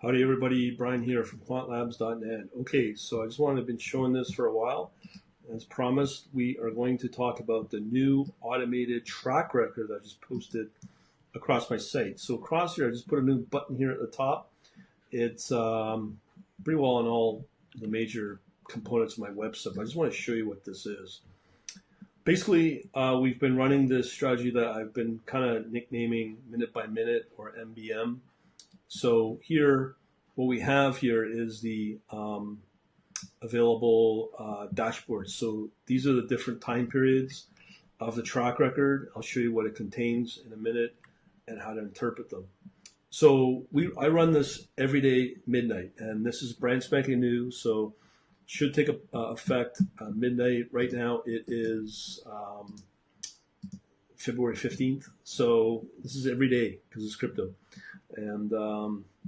Howdy everybody, Brian here from quantlabs.net. Okay, so I just wanted to been showing this for a while. As promised, we are going to talk about the new automated track record that I just posted across my site. So across here, I just put a new button here at the top. It's pretty well on all the major components of my website, but I just want to show you what this is. Basically, we've been running this strategy that I've been kind of nicknaming minute by minute or MBM. So here, what we have here is the available dashboard. So these are the different time periods of the track record. I'll show you what it contains in a minute and how to interpret them. So I run this every day midnight, and this is brand spanking new, so it should take effect midnight. Right now it is February 15th, so this is every day because it's crypto. And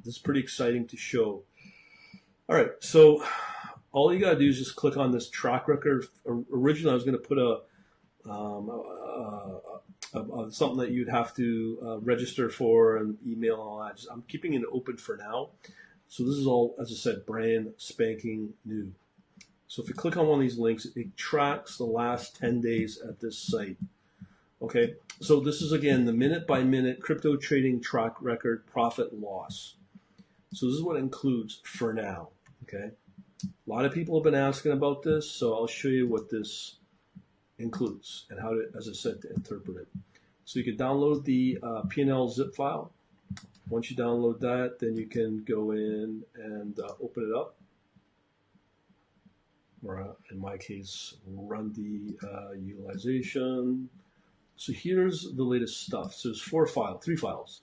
this is pretty exciting to show. All right, so all you got to do is just click on this track record. Originally, I was going to put something that you'd have to register for and email and all that. I'm keeping it open for now. So this is all, as I said, brand spanking new. So if you click on one of these links, it tracks the last 10 days at this site. Okay, so this is, again, the minute-by-minute crypto trading track record profit loss. So this is what it includes for now, okay? A lot of people have been asking about this, so I'll show you what this includes and how to, as I said, to interpret it. So you can download the P&L zip file. Once you download that, then you can go in and open it up. Or in my case, run the utilization. So here's the latest stuff. So there's three files.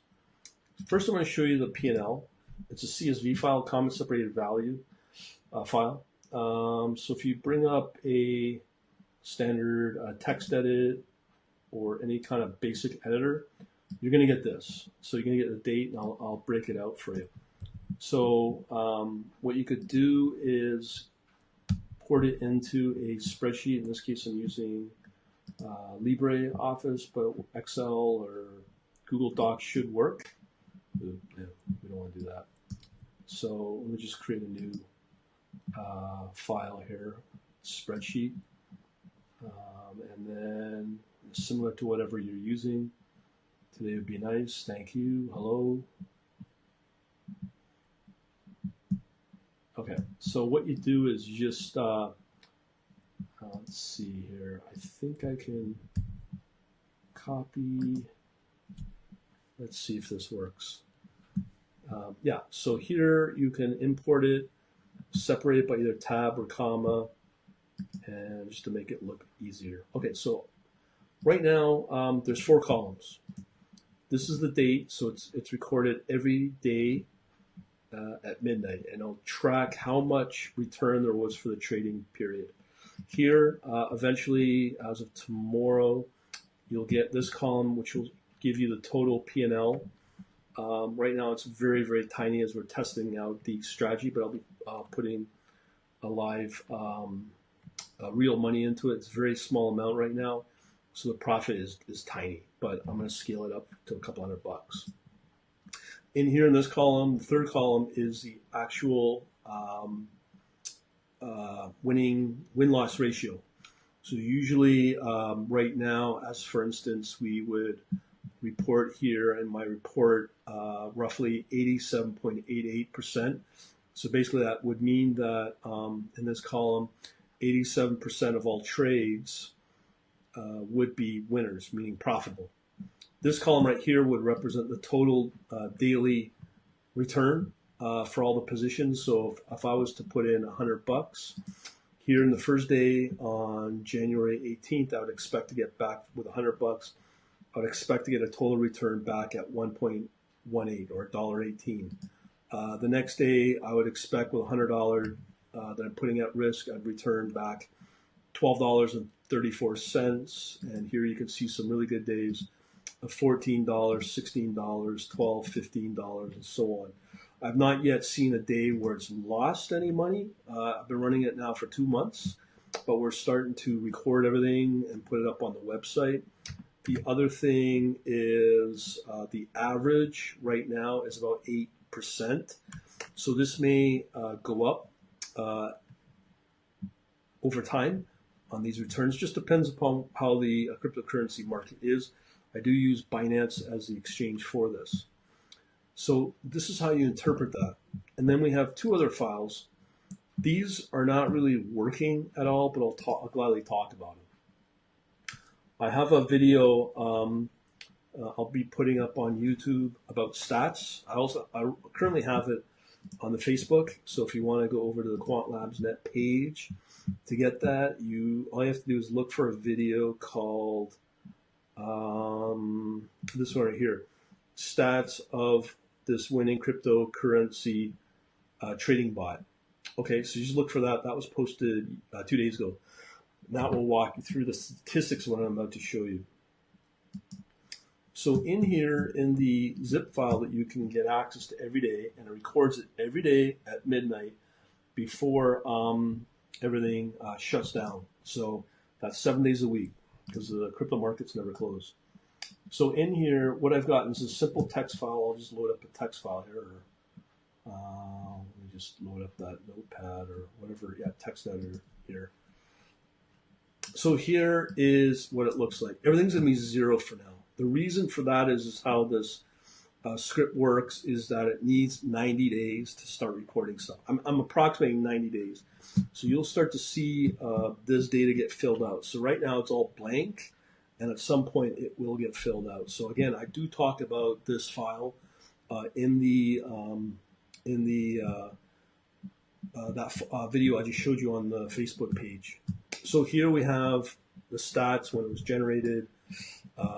First, I'm going to show you the P&L. It's a CSV file, comma separated value file. So if you bring up a standard text edit or any kind of basic editor, you're going to get this. So you're going to get the date, and I'll break it out for you. So what you could do is port it into a spreadsheet. In this case, I'm using LibreOffice, but Excel or Google Docs should work. Yeah, we don't want to do that. So let me just create a new file here, spreadsheet, and then similar to whatever you're using. Today would be nice. Thank you. Hello. Okay, so what you do is just let's see here. I think I can copy. Let's see if this works. Yeah, so here you can import it, separate it by either tab or comma, and just to make it look easier. Okay, so right now there's 4 columns. This is the date, so it's recorded every day at midnight, and it'll track how much return there was for the trading period. Here, eventually, as of tomorrow, you'll get this column, which will give you the total P&L. Right now, it's very, very tiny as we're testing out the strategy, but I'll be putting a live real money into it. It's a very small amount right now, so the profit is tiny, but I'm going to scale it up to a couple $100. In here in this column, the third column is the actual win-loss ratio. So usually right now, as for instance, we would report here in my report roughly 87.88%. So basically that would mean that in this column, 87% of all trades would be winners, meaning profitable. This column right here would represent the total daily return for all the positions. So if I was to put in $100 here in the first day on January 18th, I would expect to get back with $100. I would expect to get a total return back at 1.18 or $1.18. The next day, I would expect with $100 that I'm putting at risk, I'd return back $12.34. And here you can see some really good days of $14, $16, $12, $15, and so on. I've not yet seen a day where it's lost any money. I've been running it now for 2 months, but we're starting to record everything and put it up on the website. The other thing is the average right now is about 8%. So this may go up over time on these returns. Just depends upon how the cryptocurrency market is. I do use Binance as the exchange for this. So this is how you interpret that. And then we have two other files. These are not really working at all, but I'll gladly talk about them. I have a video I'll be putting up on YouTube about stats. I currently have it on the Facebook. So if you want to go over to the Quant Labs Net page to get that, all you have to do is look for a video called this one right here, stats of this winning cryptocurrency trading bot. Okay, so you just look for that. That was posted 2 days ago. That will walk you through the statistics of what I'm about to show you. So in here, in the zip file that you can get access to every day, and it records it every day at midnight before everything shuts down. So that's 7 days a week because the crypto markets never close. So in here, what I've got is a simple text file. I'll just load up a text file here. Let me just load up that notepad or whatever, text editor here. So here is what it looks like. Everything's going to be 0 for now. The reason for that is how this script works is that it needs 90 days to start recording stuff. I'm approximating 90 days. So you'll start to see this data get filled out. So right now it's all blank, and at some point it will get filled out. So again, I do talk about this file in the video I just showed you on the Facebook page. So here we have the stats when it was generated,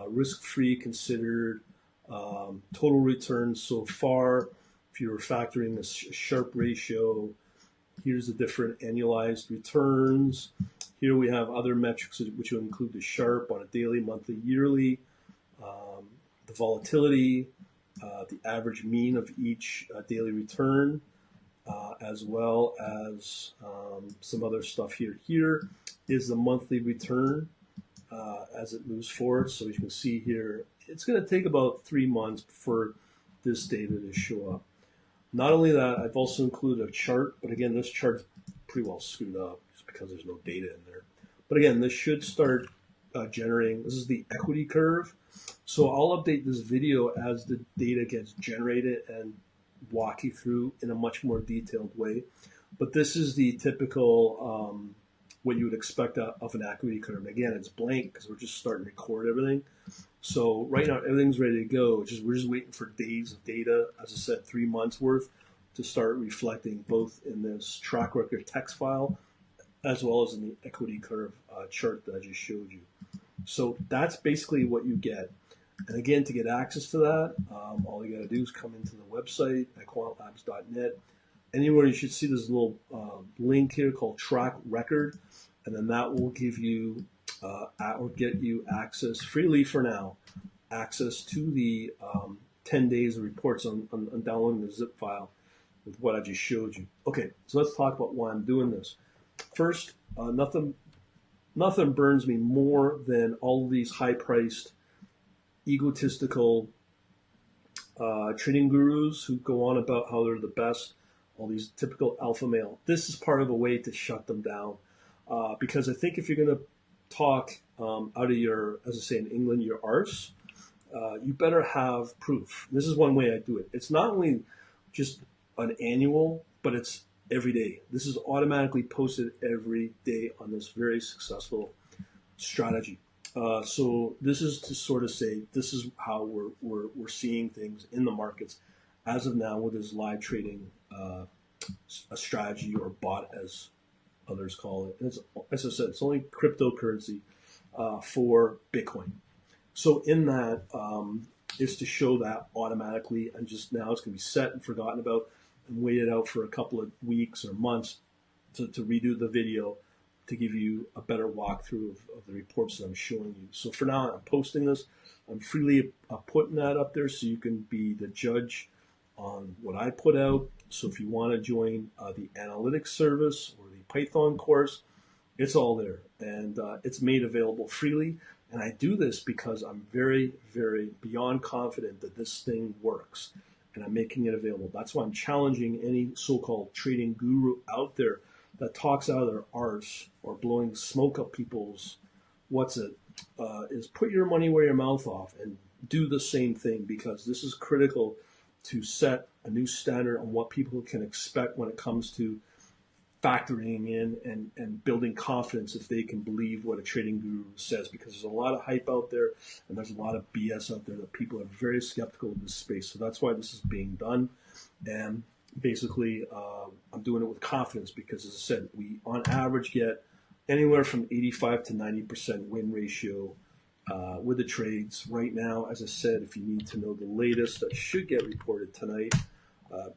risk-free considered, total returns so far. If you were factoring the Sharpe ratio, here's the different annualized returns. Here we have other metrics which will include the Sharpe on a daily, monthly, yearly, the volatility, the average mean of each daily return, as well as some other stuff here. Here is the monthly return as it moves forward. So you can see here, it's going to take about 3 months for this data to show up. Not only that, I've also included a chart, but again, this chart's pretty well screwed up just because there's no data in there. But again, this should start generating. This is the equity curve. So I'll update this video as the data gets generated and walk you through in a much more detailed way. But this is the typical what you would expect of an equity curve. Again, it's blank because we're just starting to record everything. So right now everything's ready to go. We're just waiting for days of data, as I said, 3 months worth, to start reflecting both in this track record text file as well as in the equity curve chart that I just showed you. So that's basically what you get. And again, to get access to that, all you got to do is come into the website at quantlabs.net. Anywhere you should see this little link here called track record, and then that will give you or get you access freely for now, access to the 10 days of reports on downloading the zip file with what I just showed you. Okay, so let's talk about why I'm doing this. First, nothing burns me more than all of these high-priced, egotistical trading gurus who go on about how they're the best, all these typical alpha male. This is part of a way to shut them down because I think if you're going to talk out of your, as I say in England, your arse, you better have proof. This is one way I do it. It's not only just an annual, but it's every day. This is automatically posted every day on this very successful strategy. So this is to sort of say this is how we're seeing things in the markets as of now with this live trading a strategy or bot, as others call it. And it's, as I said, it's only cryptocurrency for Bitcoin. So in that is to show that automatically, and just now it's going to be set and forgotten about and waited out for a couple of weeks or months to redo the video to give you a better walkthrough of the reports that I'm showing you. So for now, I'm posting this. I'm freely putting that up there so you can be the judge on what I put out. So if you want to join the analytics service or the Python course, it's all there. And it's made available freely. And I do this because I'm very, very beyond confident that this thing works. and I'm making it available. That's why I'm challenging any so-called trading guru out there that talks out of their arse or blowing smoke up people's is put your money where your mouth off and do the same thing, because this is critical to set a new standard on what people can expect when it comes to factoring in and building confidence if they can believe what a trading guru says, because there's a lot of hype out there and there's a lot of BS out there that people are very skeptical of this space. So that's why this is being done. And basically, I'm doing it with confidence because, as I said, we on average get anywhere from 85 to 90% win ratio with the trades. Right now, as I said, if you need to know the latest, that should get reported tonight,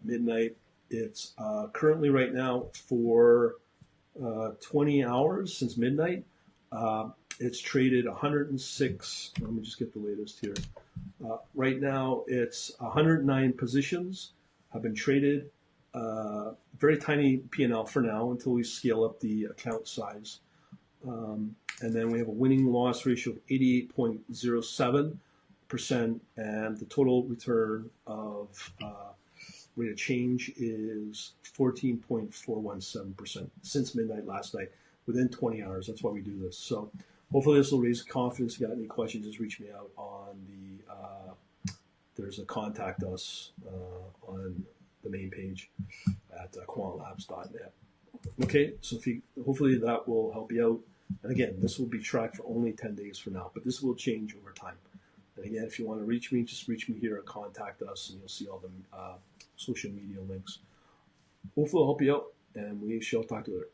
midnight. It's currently right now for 20 hours since midnight. It's traded 106. Let me just get the latest here. Right now, it's 109 positions have been traded. Very tiny P&L for now until we scale up the account size. And then we have a winning loss ratio of 88.07%, and the total return of rate of change is 14.417% since midnight last night, within 20 hours. That's why we do this. So hopefully this will raise confidence. If you got any questions, just reach me out on there's a contact us on the main page at quantlabs.net. Okay, so hopefully that will help you out. And again, this will be tracked for only 10 days for now, but this will change over time. And again, if you want to reach me, just reach me here or contact us, and you'll see all the social media links. Hopefully, I'll help you out, and we shall talk to you later.